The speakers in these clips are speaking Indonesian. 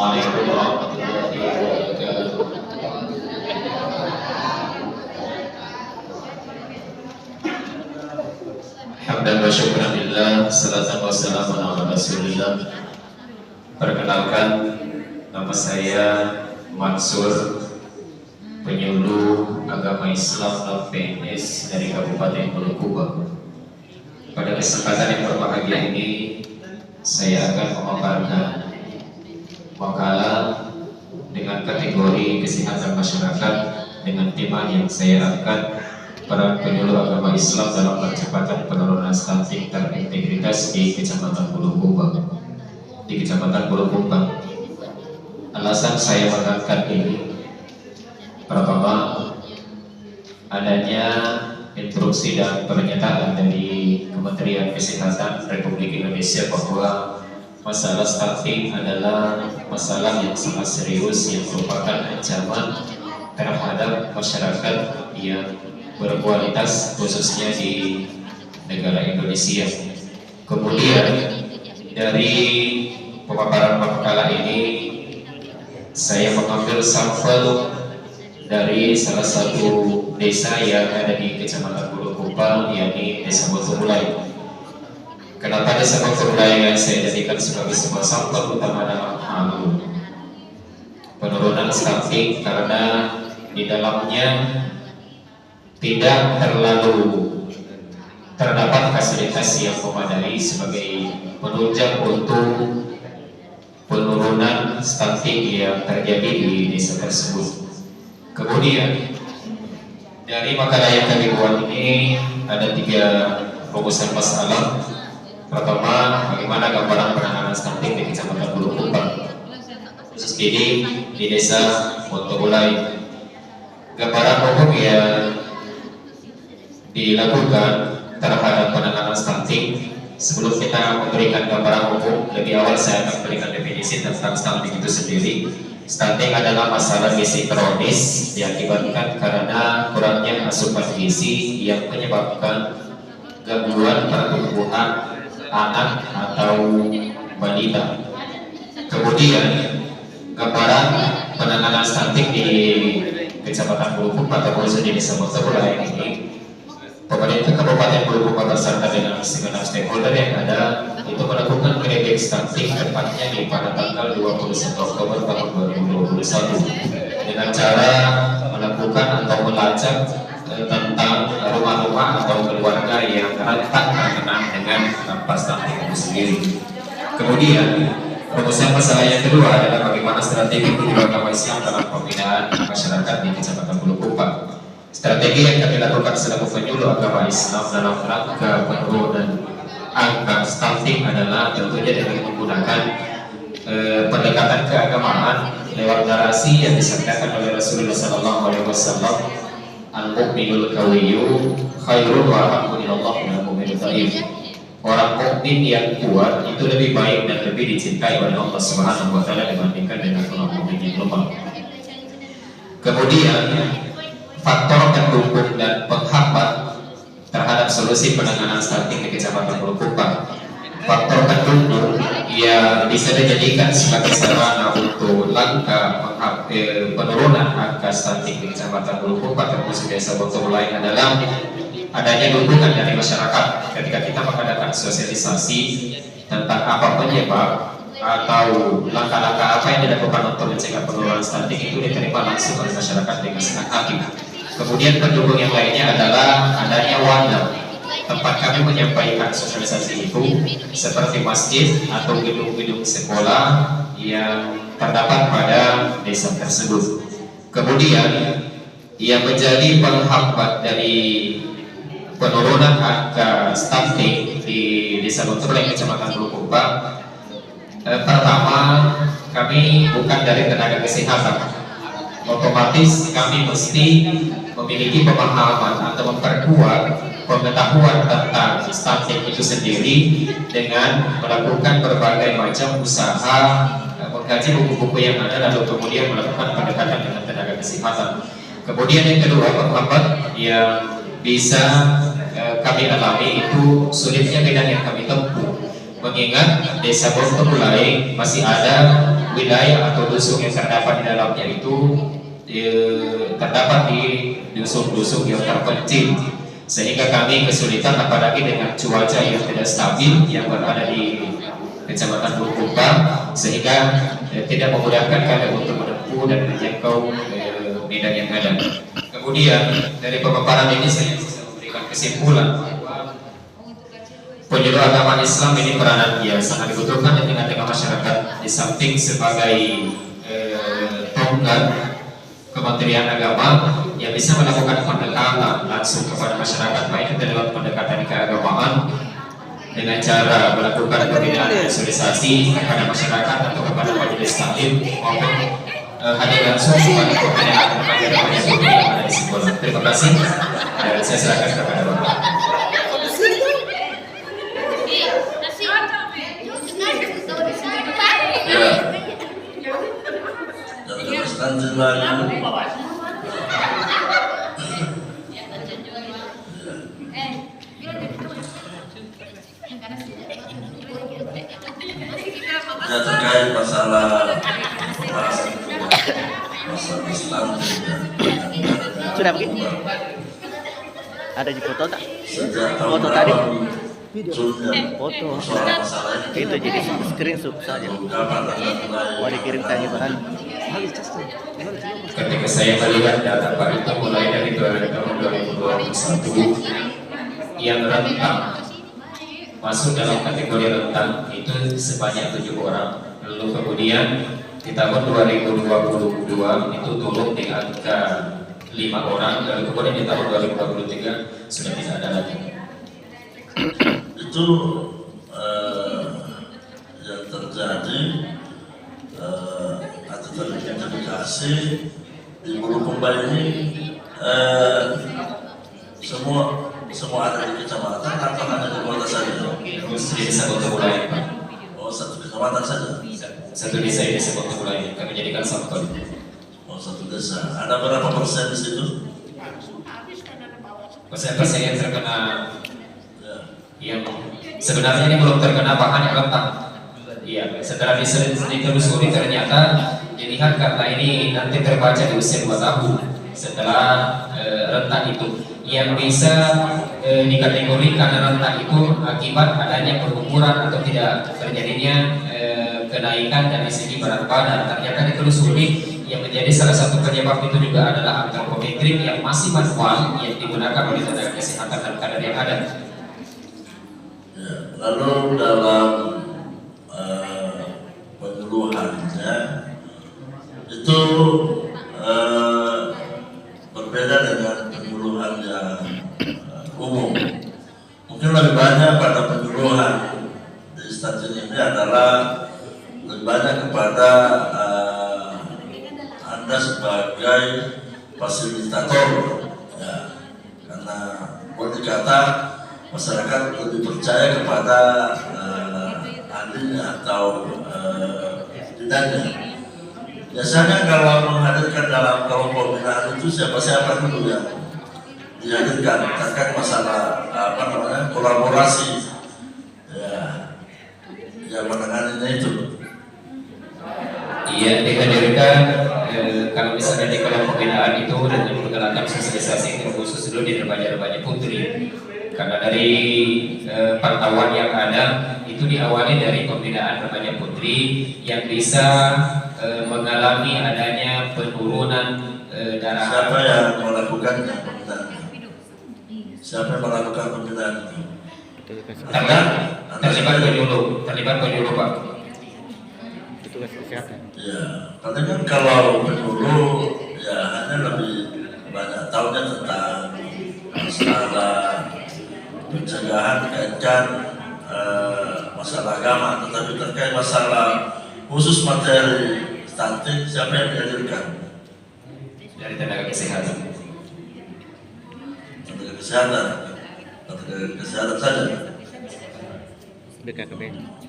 Assalamualaikum warahmatullahi wabarakatuh. Hamdan wa syukran lillah, salatan wa salamun ala rasulillah. Perkenalkan, nama saya Mansur, penyuluh agama Islam PNS dari Kabupaten Bulukumba. Pada kesempatan yang berbahagia ini, saya akan memaparkan makalah dengan kategori kesehatan masyarakat dengan tema yang saya angkat, peran penyuluh agama Islam dalam percepatan penurunan stunting terintegritas di Kecamatan Bulukumba. Alasan saya mengangkat ini, pertama, adanya instruksi dan pernyataan dari Kementerian Kesehatan Republik Indonesia bahwa masalah stunting adalah masalah yang sangat serius yang merupakan ancaman terhadap masyarakat yang berkualitas khususnya di negara Indonesia. Kemudian dari pemaparan makalah ini saya mengambil sampel dari salah satu desa yang ada di Kecamatan Bulukumba, yakni Desa Botobulai. Kenapa Desa Botobulai yang saya jadikan sebagai sebuah sampel utama dalam hal penurunan stunting? Karena di dalamnya tidak terlalu terdapat fasilitas yang memadai sebagai penunjang untuk penurunan stunting yang terjadi di desa tersebut. Kemudian dari makalah yang kami buat ini ada 3 rumusan masalah. Pertama, bagaimana gambaran penanganan stunting di Kecamatan Bulukumba, khusus di Desa Botobulai. Gambaran umum yang dilakukan terhadap penanganan stunting. Sebelum kita memberikan gambaran umum, lebih awal saya akan memberikan definisi tentang stunting itu sendiri. Stunting adalah masalah gizi kronis diakibatkan karena kurangnya asupan gizi yang menyebabkan gangguan pertumbuhan anak atau balita. Kemudian gambaran penanganan stunting di Kecamatan Bulukumba atau khususnya di Desa Botobulai ini, pemerintah Kabupaten Bulukumba beserta dengan segenap stakeholder yang ada itu melakukan screening stunting tepatnya pada tanggal 21 Oktober tahun 2021 dengan cara melakukan atau melacak tentang rumah-rumah atau keluarga yang rentan terkena dengan dampak stunting itu sendiri. Kemudian rumusan masalah yang kedua adalah bagaimana strategi penyuluh agama Islam dalam pembinaan masyarakat di Kecamatan Bulukumba. Strategi yang kami lakukan selaku penyuluh agama Islam dalam rangka penurunan angka stunting adalah tentunya dengan menggunakan pendekatan keagamaan lewat narasi yang disampaikan oleh Rasulullah SAW. Al-mu'minul qawiyyu khairun wa ahabbu ilallah minal mu'minil dhaif. Orang mukmin yang kuat itu lebih baik dan lebih dicintai oleh Allah Subhanahu wa taala dibandingkan dengan orang mukmin yang lemah. Kemudian faktor pendukung dan penghambat terhadap solusi penanganan stunting di Kecamatan Bulukumba. Faktor pendukung yang bisa dijadikan sebagai sarana untuk langkah penurunan angka stunting di Kecamatan Bulukumba termasuk Desa Botobulai adalah adanya dukungan dari masyarakat ketika kita mengadakan sosialisasi tentang apa penyebab atau langkah-langkah apa yang dilakukan untuk mencegah penurunan stunting itu diterima langsung oleh masyarakat dengan senang hati. Kemudian pendukung yang lainnya adalah adanya wadah tempat kami menyampaikan sosialisasi itu seperti masjid atau gedung-gedung sekolah yang terdapat pada desa tersebut. Kemudian yang menjadi penghambat dari penurunan angka stunting di Desa Botobulai Kecamatan Bulukumba, pertama, kami bukan dari tenaga kesehatan, otomatis kami mesti memiliki pemahaman atau memperkuat pengetahuan tentang stunting itu sendiri dengan melakukan berbagai macam usaha, mengkaji buku-buku yang ada, lalu kemudian melakukan pendekatan dengan tenaga kesehatan. Kemudian yang kedua, penghambat yang bisa kami alami itu sulitnya medan yang kami tempuh, mengingat Desa Botobulai masih ada wilayah atau dusun yang terdapat di dalamnya itu terdapat di dusun-dusun yang terpencil, sehingga kami kesulitan apalagi dengan cuaca yang tidak stabil yang berada di Kecamatan Bulukumba, sehingga tidak memudahkan kami untuk menempuh dan menjangkau medan yang ada. Kemudian dari pemaparan ini saya bisa memberikan kesimpulan bahwa penyuluh agama Islam ini peranan yang sangat dibutuhkan di tengah-tengah masyarakat, di samping sebagai tonggak Kementerian Agama yang bisa melakukan pendekatan langsung kepada masyarakat, baik itu dalam pendekatan keagamaan dengan cara melakukan pembinaan sosialisasi kepada masyarakat atau kepada majelis taklim, maupun hadir langsung kepada pembinaan remaja-remaja yang ada di sekolah. Terima kasih. Saya serahkan kepada Bapak. Ya, terkait masalah Islam sudah begini. Ada di foto tak? foto tadi? foto Itu jadi screenshot saja. Mau dikirim tanya bahan. Ketika saya melihat data Pak itu mulai dari tahun 2021 yang rentan masuk dalam kategori rentan itu sebanyak 7 orang. Lalu kemudian di tahun 2022 itu turun di angka 5 orang, lalu kemudian di tahun 2023 sudah tidak ada lagi. Itu yang terjadi atau teridentifikasi di Bulukumba ini semua ada di kecamatan atau hanya di kota saja? Jadi satu wilayah Pak. Oh, satu kecamatan saja? Satu desa ini satu wilayah kami jadikan sampel. Oh, satu desa. Ada berapa persen di situ? Persen yang terkena Ya. yang sebenarnya ini belum terkena bahan yang rentan. Iya, setelah ditelusuri ternyata dilihat karena ini nanti terbaca di usia 2 tahun setelah rentan itu yang bisa dikategorikan rentan itu akibat adanya pengumuran atau tidak terjadinya kenaikan dari segi berat badan. Ternyata ditelusuri yang menjadi salah satu penyebab itu juga adalah angka pometrik yang masih manual yang digunakan oleh tenaga kesehatan dan kadar yang ada. Ya. Lalu dalam penyuluhannya itu berbeda dengan penyuluhan yang umum. Mungkin lebih banyak pada penyuluhan di stasiun ini adalah lebih banyak kepada Anda sebagai fasilitator, ya, karena boleh dikata masyarakat lebih percaya kepada ahlinya atau bidannya. Biasanya kalau menghadirkan dalam kelompok binaan itu siapa-siapa dulu yang dihadirkan terkait masalah kolaborasi, ya, yang menanganinya itu. Iya, dihadirkan kalau misalnya di kelompok binaan itu dengan menggunakan sosialisasi khusus dulu di remaja-remaja putri. Karena dari pantauan yang ada itu diawali dari pembinaan remaja putri yang bisa mengalami adanya penurunan darah. Siapa yang melakukannya pembinaan? Siapa yang melakukan pembinaan itu? Karena terlibat penyuluh Pak. Petugas kesehatan. Ya, karena kan kalau penyuluh ya hanya lebih banyak tahunya tentang masalah pencegahan dikaitkan masalah agama, tetapi terkait masalah khusus materi stunting siapa yang dihadirkan? Dari tenaga kesehatan. Tenaga kesehatan saja. BKKB.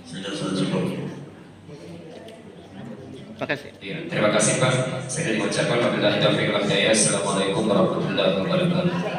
Sehingga sudah cukup. Terima kasih. Ya, terima kasih Pak. Saya mengucapkan wabillahi taufiq wal hidayah. Assalamualaikum warahmatullahi wabarakatuh.